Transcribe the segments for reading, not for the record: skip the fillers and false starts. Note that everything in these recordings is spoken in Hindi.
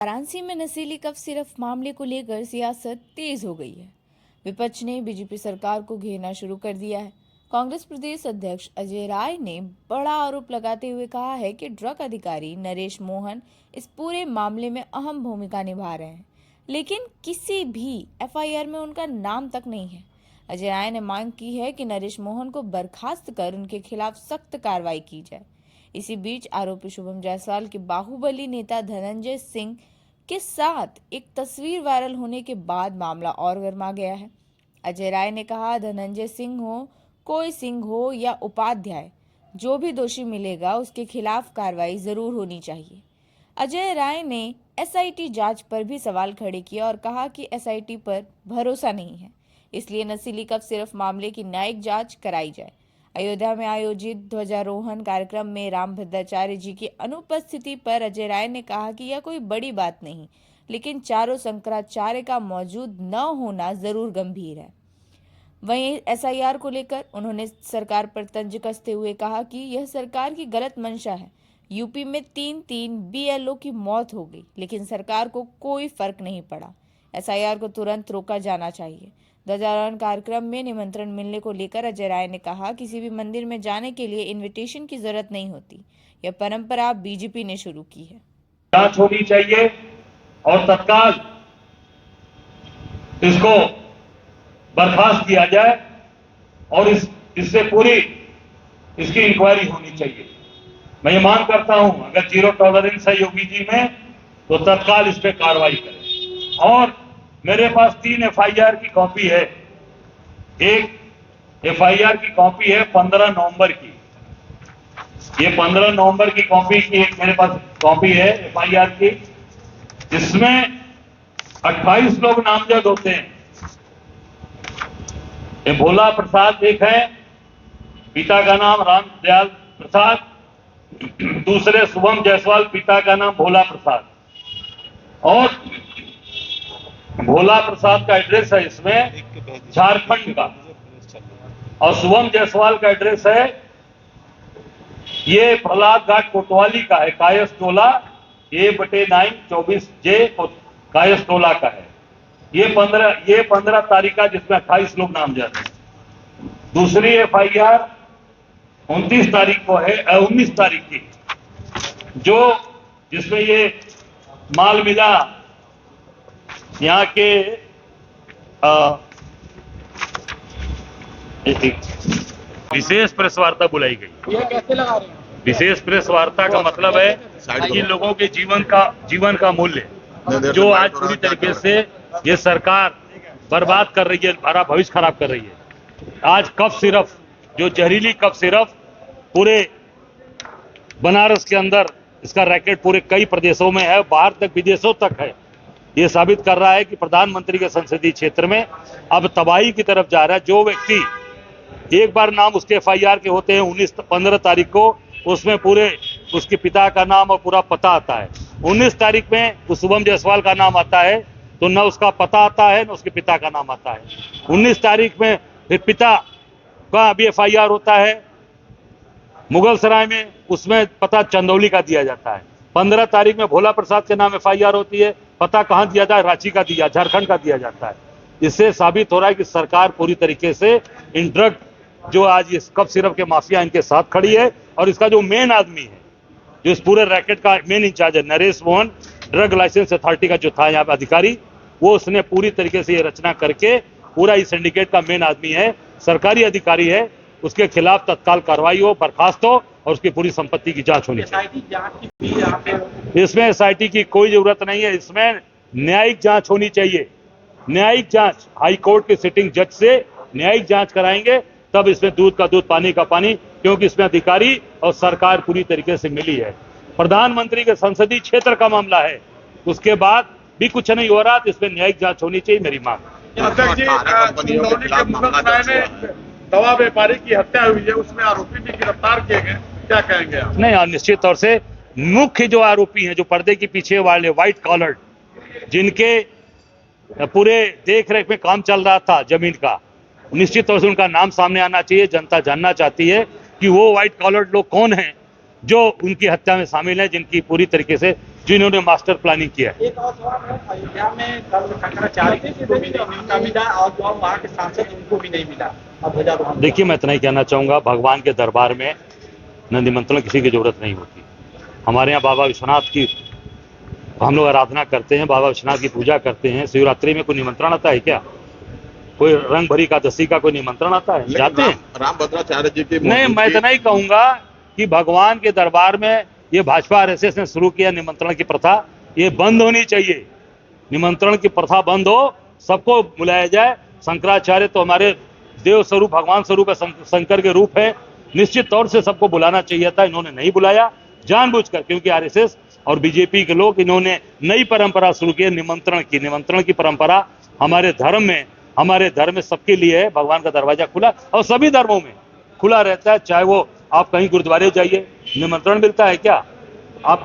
वाराणसी में नशीली कफ सिरप मामले को लेकर सियासत तेज हो गई है। विपक्ष ने बीजेपी सरकार को घेरना शुरू कर दिया है। कांग्रेस प्रदेश अध्यक्ष अजय राय ने बड़ा आरोप लगाते हुए कहा है कि ड्रग अधिकारी नरेश मोहन इस पूरे मामले में अहम भूमिका निभा रहे हैं, लेकिन किसी भी एफआईआर में उनका नाम तक नहीं है। अजय राय ने मांग की है कि नरेश मोहन को बर्खास्त कर उनके खिलाफ सख्त कार्रवाई की जाए। इसी बीच आरोपी शुभम जायसवाल के बाहुबली नेता धनंजय सिंह के साथ एक तस्वीर वायरल होने के बाद मामला और गर्मा गया है। अजय राय ने कहा, धनंजय सिंह हो, कोई सिंह हो या उपाध्याय, जो भी दोषी मिलेगा उसके खिलाफ कार्रवाई जरूर होनी चाहिए। अजय राय ने एसआईटी जांच पर भी सवाल खड़े किए और कहा कि एसआईटी पर भरोसा नहीं है, इसलिए नशीली कफ सिरप मामले की न्यायिक जांच कराई जाए। अयोध्या में आयोजित ध्वजारोहण कार्यक्रम में रामभद्राचार्य जी की अनुपस्थिति पर अजय राय ने कहा कि यह कोई बड़ी बात नहीं, लेकिन चारों शंकराचार्य का मौजूद न होना जरूर गंभीर है। वहीं एसआईआर को लेकर उन्होंने सरकार पर तंज कसते हुए कहा कि यह सरकार की गलत मंशा है। यूपी में 3 बीएलओ की मौत हो गई, लेकिन सरकार को कोई फर्क नहीं पड़ा। एसआईआर को तुरंत रोका जाना चाहिए। ध्वजारोहण कार्यक्रम में निमंत्रण मिलने को लेकर अजय राय ने कहा, किसी भी मंदिर में जाने के लिए इनविटेशन की जरूरत नहीं होती। यह परंपरा बीजेपी ने शुरू की है। जांच होनी चाहिए और तत्काल इसको बर्खास्त किया जाए और इससे पूरी इसकी इंक्वायरी होनी चाहिए। मैं ये मांग करता हूं, अगर जीरो टॉलरेंस है योगी जी में, तो तत्काल इस पे कार्रवाई करें। और मेरे पास 3 एफआईआर की कॉपी है। एक एफआईआर की कॉपी है 15 नवंबर की। ये 15 नवंबर की कॉपी की एक मेरे पास कॉपी है एफआईआर की, जिसमें 28 लोग नामजद होते हैं। ये भोला प्रसाद एक है, पिता का नाम रामदयाल प्रसाद, दूसरे शुभम जायसवाल, पिता का नाम भोला प्रसाद। और भोला प्रसाद का एड्रेस है इसमें झारखंड का, और शुभम जायसवाल का एड्रेस है ये प्रहलाद घाट कोतवाली का है, कायस टोला A/9 24J कायस टोला का है। ये 15 तारीख का, जिसमें 28 लोग नामजद हैं। दूसरी एफआईआर 29 तारीख को है, 19 तारीख की, जो जिसमें ये माल मिला यहाँ के विशेष प्रेस वार्ता बुलाई गई। ये कैसे लगा रहे हैं? विशेष प्रेस वार्ता का मतलब है कि लोगों के जीवन का मूल्य जो आज पूरी तरीके से ये सरकार बर्बाद कर रही है, हमारा भविष्य खराब कर रही है। आज कफ सिरप, जो जहरीली कफ सिरप पूरे बनारस के अंदर इसका रैकेट पूरे कई प्रदेशों में है, बाहर तक विदेशों तक है। ये साबित कर रहा है कि प्रधानमंत्री के संसदीय क्षेत्र में अब तबाही की तरफ जा रहा है। जो व्यक्ति एक बार नाम उसके एफआईआर के होते हैं 15 तारीख को, उसमें पूरे उसके पिता का नाम और पूरा पता आता है। 19 तारीख में उस शुभम जायसवाल का नाम आता है, तो न उसका पता आता है न उसके पिता का नाम आता है। 19 तारीख में फिर पिता का अभी एफआईआर होता है मुगल सराय में, उसमें पता चंदौली का दिया जाता है। 15 तारीख में भोला प्रसाद के नाम एफआईआर होती है, पता कहां दिया जाए, रांची का दिया, झारखंड का दिया जाता है। इससे साबित हो रहा है कि सरकार पूरी तरीके से इन ड्रग, जो आज इस कफ सिरप के माफिया इनके साथ खड़ी है, और इसका जो मेन आदमी है, जो इस पूरे रैकेट का मेन इंचार्ज है, Naresh Mohan, drug licence authority का जो था यहाँ पे अधिकारी, वो उसने पूरी तरीके से ये रचना करके पूरा इस सिंडिकेट का मेन आदमी है, सरकारी अधिकारी है। उसके खिलाफ तत्काल कार्रवाई हो, बर्खास्त हो और उसकी पूरी संपत्ति की जांच होनी चाहिए। इसमें एसआईटी की कोई जरूरत नहीं है, इसमें न्यायिक जांच होनी चाहिए। न्यायिक जांच, हाई कोर्ट के सिटिंग जज से न्यायिक जांच कराएंगे, तब इसमें दूध का दूध पानी का पानी, क्योंकि इसमें अधिकारी और सरकार पूरी तरीके से मिली है। प्रधानमंत्री के संसदीय क्षेत्र का मामला है, उसके बाद भी कुछ नहीं हो रहा, तो इसमें न्यायिक जांच होनी चाहिए, मेरी मांग। अध्यक्ष जी, चंदौली के मुगल सराय में दवा व्यापारी की हत्या हुई है, उसमें आरोपी भी गिरफ्तार किए गए, क्या कहेंगे आप? नहीं, निश्चित तौर से मुख्य जो आरोपी हैं, जो पर्दे के पीछे वाले व्हाइट कॉलर, जिनके पूरे देख रेख में काम चल रहा था जमीन का, निश्चित तौर से उनका नाम सामने आना चाहिए। जनता जानना चाहती है कि वो व्हाइट कॉलर लोग कौन हैं जो उनकी हत्या में शामिल हैं, जिनकी पूरी तरीके से जो इन्होंने मास्टर प्लानिंग किया है। एक और सवाल है, अयोध्या में कल शंकराचार्य को भी नहीं न्योता मिला और जो वहाँ के सांसद उनको भी नहीं मिला और ध्वजारोहण। देखिए, मैं इतना ही कहना चाहूंगा, भगवान के दरबार में न निमंत्रण किसी की जरूरत नहीं होती। हमारे यहाँ बाबा विश्वनाथ की हम लोग आराधना करते हैं, बाबा विश्वनाथ की पूजा करते हैं। शिवरात्रि में कोई निमंत्रण आता है क्या? कोई रंग भरी एकादशी का कोई निमंत्रण आता है? जाते हैं। रामभद्राचार्य जी की नहीं, मैं इतना ही कहूंगा कि भगवान के दरबार में ये भाजपा आरएसएस ने शुरू किया निमंत्रण की प्रथा, ये बंद होनी चाहिए। निमंत्रण की प्रथा बंद हो, सबको बुलाया जाए। शंकराचार्य तो हमारे देव स्वरूप, भगवान स्वरूप है, शंकर के रूप है। निश्चित तौर से सबको बुलाना चाहिए था, इन्होंने नहीं बुलाया जानबूझकर, क्योंकि आरएसएस और बीजेपी के लोग इन्होंने नई परंपरा शुरू की निमंत्रण की परंपरा हमारे धर्म में सबके लिए है। भगवान का दरवाजा खुला और सभी धर्मों में खुला रहता है। चाहे वो आप कहीं गुरुद्वारे जाइए, निमंत्रण मिलता है क्या? आप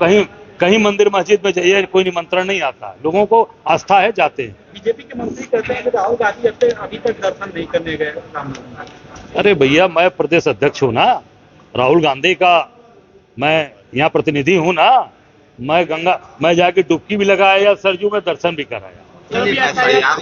कहीं मंदिर मस्जिद में जाइए, कोई निमंत्रण नहीं आता। लोगों को आस्था है, जाते हैं। बीजेपी के मंत्री कहते हैं कि राहुल गांधी अभी तक दर्शन नहीं करने गए रामनवमी। अरे भैया, मैं प्रदेश अध्यक्ष हूँ ना, राहुल गांधी का मैं यहाँ प्रतिनिधि हूँ ना। मैं जाके डुबकी भी लगाया, सरजू में दर्शन भी कराया।